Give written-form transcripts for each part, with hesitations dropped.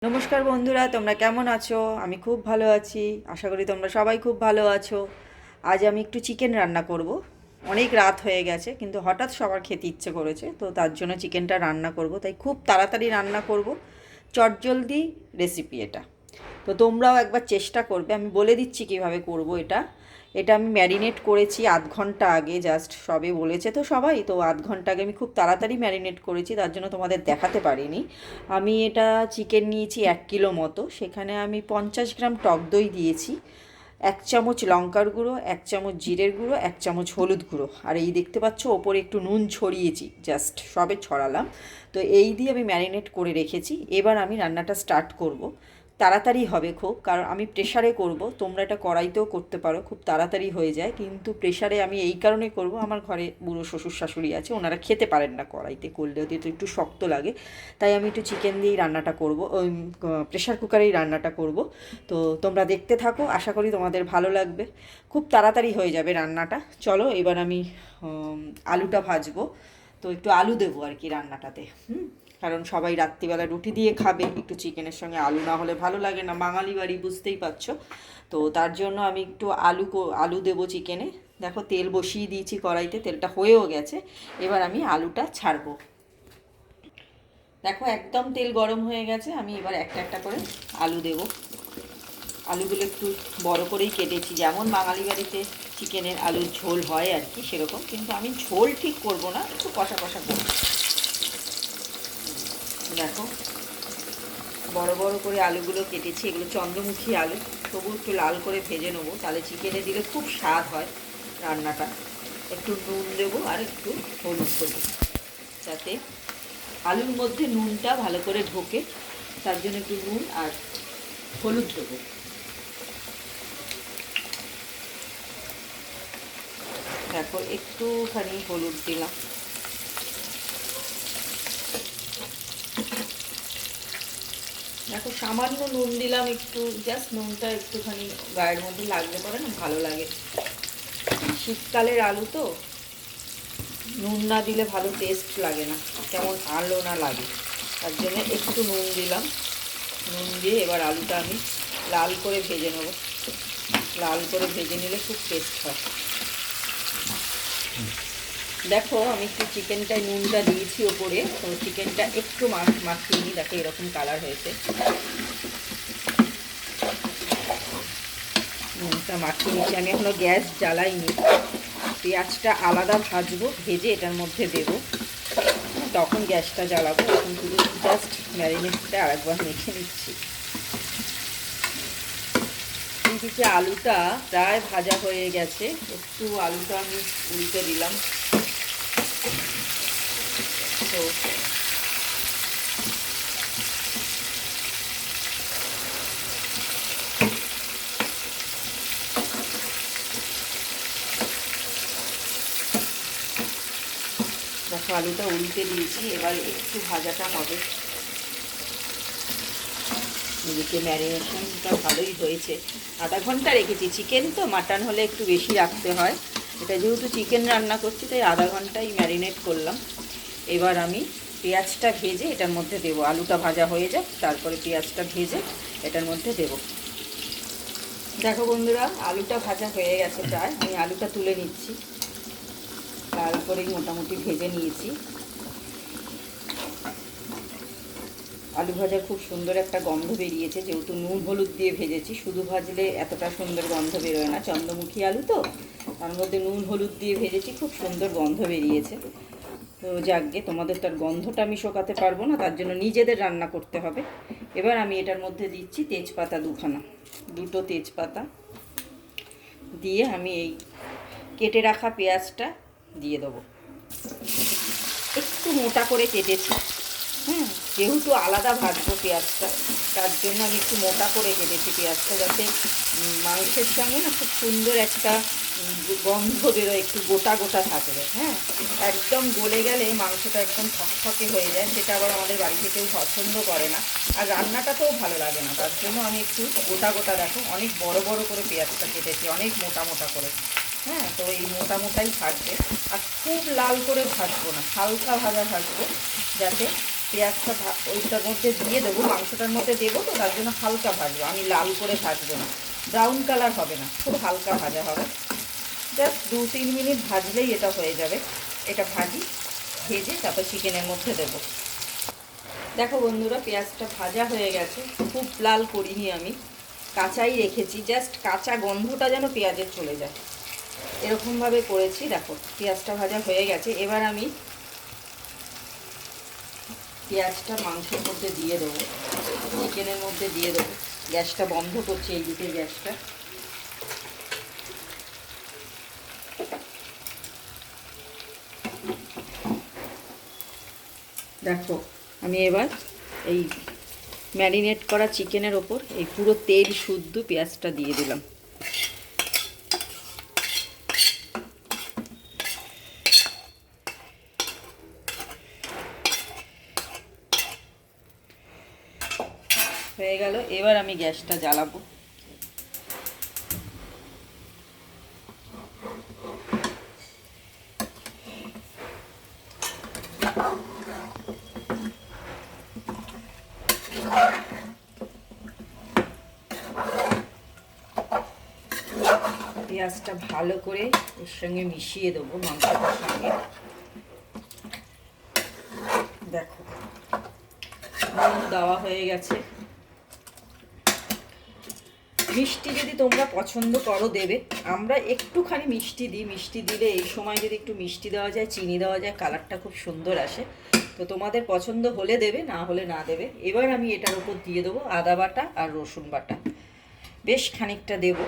নমস্কার বন্ধুরা, তোমরা কেমন আছো? আমি খুব ভালো আছি। আশা করি তোমরা সবাই খুব ভালো আছো। আজ আমি একটু চিকেন রান্না করব। অনেক রাত হয়ে গেছে, কিন্তু হঠাৎ সবার খেতে ইচ্ছে করেছে, তো তার জন্য চিকেনটা রান্না করব। তাই খুব তাড়াতাড়ি রান্না করব, চটজলদি রেসিপি এটা। তো তোমরাও একবার চেষ্টা করবে। আমি বলে দিচ্ছি কিভাবে করব এটা। এটা আমি ম্যারিনেট করেছি আধ ঘন্টা আগে, জাস্ট সবে বলেছে তো সবাই, তো আধ ঘন্টা আগে আমি খুব তাড়াতাড়ি ম্যারিনেট করেছি, তার জন্য তোমাদের দেখাতে পারিনি। আমি এটা চিকেন নিয়েছি 1 কিলো মতো, সেখানে আমি 50 গ্রাম টক দই দিয়েছি, 1 চামচ লঙ্কার গুঁড়ো, 1 চামচ জিরের গুঁড়ো, 1 চামচ হলুদ গুঁড়ো, আর এই দেখতে পাচ্ছ ওপরে একটু নুন ছড়িয়েছি, জাস্ট সবে ছড়ালাম। তো এই দিয়ে আমি ম্যারিনেট করে রেখেছি। এবার আমি রান্নাটা স্টার্ট করব। তাড়াতাড়ি হবে খুব, কারণ আমি প্রেশারে করব। তোমরা এটা কড়াইতেও করতে পারো, খুব তাড়াতাড়ি হয়ে যায়, কিন্তু প্রেশারে আমি এই কারণে করব, আমার ঘরে বুড়ো শ্বশুর শাশুড়ি আছে, ওনারা খেতে পারেন না কড়াইতে করলে, ওদের তো একটু শক্ত লাগে। তাই আমি একটু চিকেন দিয়েই রান্নাটা করব, ওই প্রেশার কুকারেই রান্নাটা করব। তো তোমরা দেখতে থাকো, আশা করি তোমাদের ভালো লাগবে। খুব তাড়াতাড়ি হয়ে যাবে রান্নাটা। চলো এবার আমি আলুটা ভাজবো। তো একটু আলু দেবো আর কি রান্নাটাতে, কারণ সবাই রাত্রিবেলা রুটি দিয়ে খাবে, একটু চিকেনের সঙ্গে আলু না হলে ভালো লাগে না, বাঙালি বাড়ি বুঝতেই পারছো। তো তার জন্য আমি একটু আলু দেবো চিকেনে। দেখো তেল বসিয়ে দিয়েছি কড়াইতে, তেলটা হয়েও গেছে। এবার আমি আলুটা ছাড়বো। দেখো একদম তেল গরম হয়ে গেছে, আমি এবার একটা একটা করে আলু দেবো। আলুগুলো একটু বড় করেই কেটেছি, যেমন বাঙালি বাড়িতে চিকেনের আলুর ঝোল হয় আর কি সেরকম, কিন্তু আমি ঝোল ঠিক করব না, একটু কষা কষা করব। দেখো বড় বড় করে আলুগুলো কেটেছি, এগুলো চন্দ্রমুখী আলু, তবু একটু লাল করে ভেজে নেবো, তাহলে চিকেনে দিলে খুব স্বাদ হয় রান্নাটা। একটু নুন দেবো আর একটু হলুদ দেবো, যাতে আলুর মধ্যে নুনটা ভালো করে ঢোকে, তার জন্য একটু নুন আর হলুদ দেবো। দেখো একটুখানি হলুদ দিলাম। দেখো সামান্য নুন দিলাম, একটু জাস্ট নুনটা একটুখানি গায়ের মধ্যে লাগলে পরে না ভালো লাগে। শীতকালের আলু তো নুন না দিলে ভালো টেস্ট লাগে না, কেমন আলো না লাগে, তার জন্য একটু নুন দিলাম। নুন দিয়ে এবার আলুটা আমি লাল করে ভেজে নেব। লাল করে ভেজে নিলে খুব টেস্ট হয়। দেখো আমি একটু চিকেনটায় নুনটা দিয়েছি ওপরে, তো চিকেনটা একটু মাখিয়ে নিই। দেখো এরকম কালার হয়েছে, নুনটা মাখিয়ে নিচ্ছি। আমি এখনও গ্যাস জ্বালাইনি। পেঁয়াজটা আলাদা ভাজবো, ভেজে এটার মধ্যে দেবো, তখন গ্যাসটা জ্বালাবো। এখন শুধু জাস্ট ম্যারিনেটটা আরেকবার মেখে নিচ্ছি। এইদিকে আলুটা প্রায় ভাজা হয়ে গেছে, একটু আলুটা আমি উল্টে দিলাম। তো দেখো আলুটা উল্টে দিয়েছি, এবার একটু ভাজাটা হবে। এদিকে ম্যারিনেশনটা ভালোই হয়েছে, আধা ঘন্টা রেখেছি। চিকেন তো, মাটন হলে একটু বেশি রাখতে হয়, এটা যেহেতু চিকেন রান্না করছি তাই আধা ঘন্টাই ম্যারিনেট করলাম। এবার আমি পেঁয়াজটা ভেজে এটার মধ্যে দেবো। আলুটা ভাজা হয়ে যাক, তারপরে পেঁয়াজটা ভেজে এটার মধ্যে দেবো। দেখো বন্ধুরা আলুটা ভাজা হয়ে গেছে প্রায়, আমি আলুটা তুলে নিচ্ছি। লাল করেই মোটামুটি ভেজে নিয়েছি। আলু ভাজা খুব সুন্দর একটা গন্ধ বেরিয়েছে, যেহেতু নুন হলুদ দিয়ে ভেজেছি। শুধু ভাজলে এতটা সুন্দর গন্ধ বেরোয় না, চন্দ্রমুখী আলু তো, তার মধ্যে নুন হলুদ দিয়ে ভেজেছি, খুব সুন্দর গন্ধ বেরিয়েছে। তো যাকগে, তোমাদের তার গন্ধটা আমি শোকাতে পারবো না, তার জন্য নিজেদের রান্না করতে হবে। এবার আমি এটার মধ্যে দিচ্ছি তেজপাতা দুটো তেজপাতা দিয়ে আমি এই কেটে রাখা পেঁয়াজটা দিয়ে দেবো। একটু মোটা করে কেটেছি, যেহেতু আলাদা ভাজবো পেঁয়াজটা, তার জন্য আমি একটু মোটা করে কেটেছি পেঁয়াজটা, যাতে মাংসের সঙ্গে না খুব সুন্দর একটা গন্ধ বেরোয়, একটু গোটা গোটা থাকবে। একদম গলে গেলে মাংসটা একদম থকথকে হয়ে যায়, সেটা আবার আমাদের বাড়িতে কেউ পছন্দ করে না, আর রান্নাটাতেও ভালো লাগে না। তার জন্য আমি একটু গোটা গোটা, দেখো অনেক বড় বড় করে পেঁয়াজটা কেটেছি, অনেক মোটা মোটা করে। তো এই মোটা মোটাই থাকবে, আর খুব লাল করে ভাজবো না, হালকা ভাজা ভাজবো, যাতে পেঁয়াজটা ওইটার মধ্যে দিয়ে দেবো, মাংসটার মধ্যে দেবো, তো তার জন্য হালকা ভাজবো, আমি লাল করে ভাজবো না, ব্রাউন কালার হবে না, খুব হালকা ভাজা হবে। জাস্ট 2-3 মিনিট ভাজলেই এটা হয়ে যাবে। এটা ভাজি, ভেজে তারপর চিকেনের মধ্যে দেবো। দেখো বন্ধুরা, পেঁয়াজটা ভাজা হয়ে গেছে, খুব লাল করিনি আমি, কাঁচাই রেখেছি, জাস্ট কাঁচা গন্ধটা যেন পেঁয়াজের চলে যায় এরকমভাবে করেছি। দেখো পেঁয়াজটা ভাজা হয়ে গেছে। এবার আমি পেঁয়াজটা মাংসের মধ্যে দিয়ে দেবো, চিকেনের মধ্যে দিয়ে দেবো। গ্যাসটা বন্ধ করছি, এই দিকে গ্যাসটা। দেখো আমি এবার এই ম্যারিনেট করা চিকেনের ওপর এই পুরো তেল শুদ্ধ পেঁয়াজটা দিয়ে দিলাম। হয়ে গেল। এবার আমি গ্যাসটা জ্বালাবো। পেঁয়াজটা ভালো করে এর সঙ্গে মিশিয়ে দেবো মাংসটার সঙ্গে। দেখো নুন দেওয়া হয়ে গেছে। মিষ্টি যদি তোমরা পছন্দ করো দেবে, আমরা একটুখানি মিষ্টি দিই। মিষ্টি দিলে এই সময় যদি একটু মিষ্টি দেওয়া যায়, চিনি দেওয়া যায়, কালারটা খুব সুন্দর আসে। তো তোমাদের পছন্দ হলে দেবে, না হলে না দেবে। এবার আমি এটার উপর দিয়ে দেবো আদা বাটা আর রসুন বাটা, বেশ খানিকটা দেবো,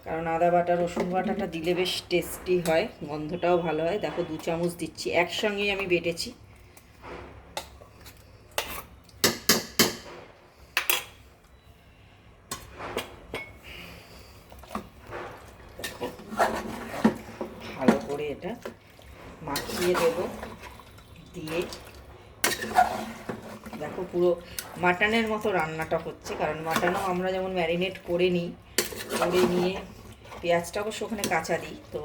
কারণ আদা বাটা রসুন বাটাটা দিলে বেশ টেস্টি হয়, গন্ধটাও ভালো হয়। দেখো 2 চামচ দিচ্ছি, একসঙ্গেই আমি বেটেছি। ভালো করে এটা মাখিয়ে দেব, দিয়ে দেখো পুরো মাটনের মতো রান্নাটা হচ্ছে। কারণ মাটনও আমরা যেমন ম্যারিনেট করে নিই, করে নিয়ে পেঁয়াজটা অবশ্য ওখানে কাঁচা দিই, তো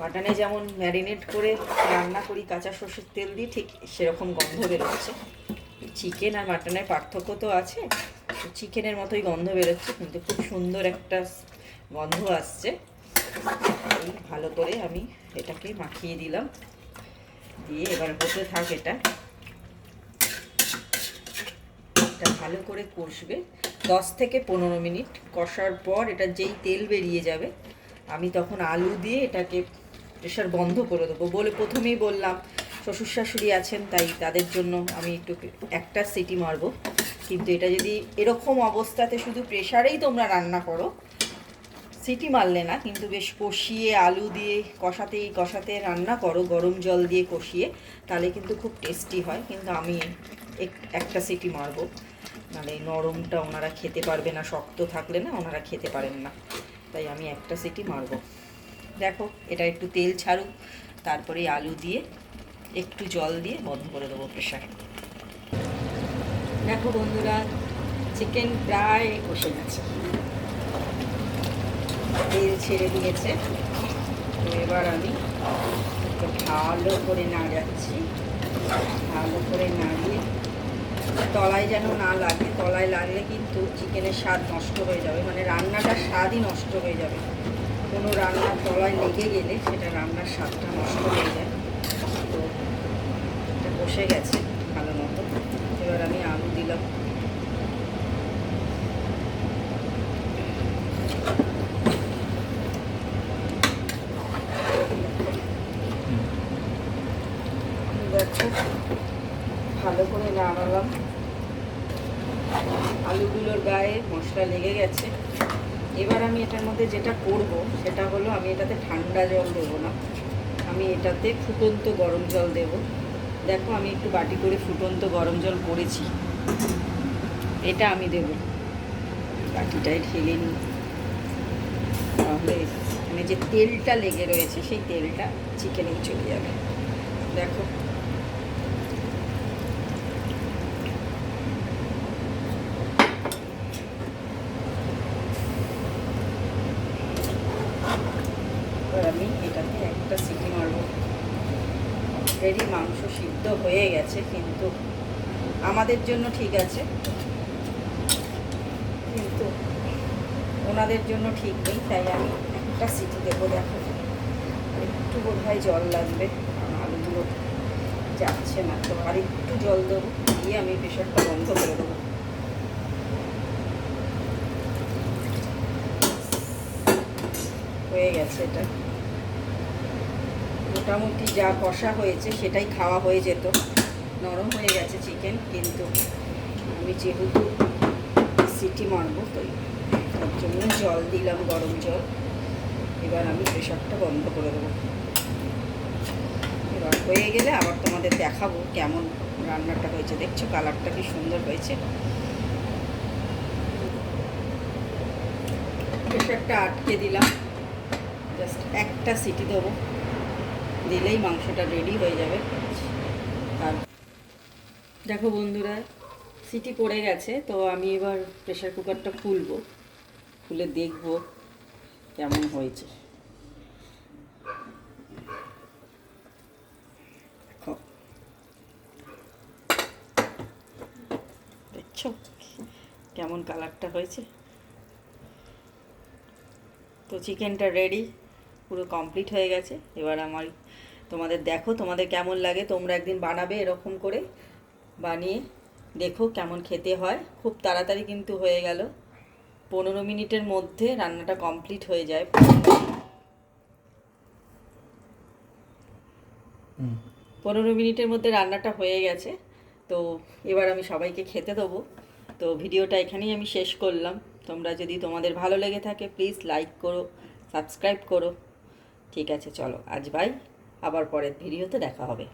মাটনে যেমন ম্যারিনেট করে রান্না করি কাঁচা সর্ষের তেল দিই, ঠিক সেরকম গন্ধ বেরোচ্ছে। চিকেন আর মাটনের পার্থক্য তো আছে, চিকেনের মতোই গন্ধ বেরোচ্ছে, কিন্তু খুব সুন্দর একটা গন্ধ আসছে। এই ভালো করে আমি এটাকে মাখিয়ে দিলাম, দিয়ে এবার হতে থাক। এটা ভালো করে কষবে 10 থেকে 15 মিনিট। কষার পর এটা যেই তেল বেরিয়ে যাবে, আমি তখন আলু দিয়ে এটাকে প্রেশার বন্ধ করে দেবো। প্রথমেই বললাম শ্বশুর শাশুড়ি আছেন, তাই তাদের জন্য আমি একটু একটা সিটি মারবো। কিন্তু এটা যদি এরকম অবস্থাতে শুধু প্রেশারেই তোমরা রান্না করো, সিটি মারলে না, কিন্তু বেশ কষিয়ে আলু দিয়ে কষাতে রান্না করো, গরম জল দিয়ে কষিয়ে, তাহলে কিন্তু খুব টেস্টি হয়। কিন্তু আমি একটা সিটি মারবো, নাহলে নরমটা ওনারা খেতে পারবে না, শক্ত থাকলে না ওনারা খেতে পারেন না, তাই আমি একটা সিটি মারবো। দেখো এটা একটু তেল ছাড়ুক, তারপরে আলু দিয়ে একটু জল দিয়ে বন্ধ করে দেবো প্রেশার। দেখো বন্ধুরা, চিকেন প্রায় কষে গেছে, তেল ছেড়ে দিয়েছে। তো এবার আমি ভালো করে নাড়াচ্ছি, ভালো করে নাড়িয়ে তলায় যেন না লাগে। তলায় লাগলে কিন্তু চিকেনের স্বাদ নষ্ট হয়ে যাবে, মানে রান্নাটার স্বাদই নষ্ট হয়ে যাবে। কোনো রান্নার তলায় লেগে গেলে সেটা রান্নার স্বাদটা নষ্ট হয়ে যায়। তো এটা বসে গেছে ভালো মতো। এবার আমি আলু দিলাম, দেখো ভালো করে নাড়ালাম। আলুগুলোর গায়ে মশলা লেগে গেছে। এবার আমি এটার মধ্যে যেটা করব সেটা হলো, আমি এটাতে ঠান্ডা জল দেবো না, আমি এটাতে ফুটন্ত গরম জল দেব। দেখো আমি একটু বাটি করে ফুটন্ত গরম জল করেছি, এটা আমি দেব। বাটিটায় ঢেলে নিই, তাহলে মানে যে তেলটা লেগে রয়েছে সেই তেলটা চিকেনেই চলে যাবে। দেখো আমি এটাতে একটা সিটি মারবো, অলরেডি মাংস সিদ্ধ হয়ে গেছে, কিন্তু আমাদের জন্য ঠিক আছে, কিন্তু ওনাদের জন্য ঠিক নেই। তাই আমি একটা সিটি দেবো। দেখো একটু বোধহয় জল লাগবে, আলুগুলো যাচ্ছে না, তো আর একটু জল দেবো, দিয়ে আমি প্রেশারটা বন্ধ করে দেবো। হয়ে গেছে, এটা মোটামুটি যা কষা হয়েছে সেটাই খাওয়া হয়ে যেত। নরম হয়ে গেছে চিকেন, কিন্তু আমি যেহেতু সিটি মারবো তো তার জন্য জল দিলাম, গরম জল। এবার আমি প্রেশারটা বন্ধ করে দেবো। এবার হয়ে গেলে আবার তোমাদের দেখাবো কেমন রান্নাটা হয়েছে। দেখছো কালারটা কি সুন্দর হয়েছে। প্রেশারটা আটকে দিলাম, জাস্ট একটা সিটি দেবো, দিলেই মাংসটা রেডি হয়ে যাবে। আর দেখো বন্ধুরা, সিটি পড়ে গেছে, তো আমি এবার প্রেশার কুকারটা খুলবো, খুলে দেখবো কেমন হয়েছে। দেখছো কেমন কালারটা হয়েছে। তো চিকেনটা রেডি, পুরো কমপ্লিট হয়ে গেছে। এবার আমার তোমাদের দেখো তোমাদের কেমন লাগে, তোমরা একদিন বানাবে এরকম করে, বানিয়ে দেখো কেমন খেতে হয়। খুব তাড়াতাড়ি কিন্তু হয়ে গেল, 15 মিনিটের মধ্যে রান্নাটা কমপ্লিট হয়ে যায়। 15 মিনিটের মধ্যে রান্নাটা হয়ে গেছে। তো এবার আমি সবাইকে খেতে দেবো। তো ভিডিওটা এখানেই আমি শেষ করলাম। তোমরা যদি তোমাদের ভালো লেগে থাকে প্লিজ লাইক করো, সাবস্ক্রাইব করো। ঠিক আছে, চলো আজ বাই, আবার পরের ভিডিওতে দেখা হবে।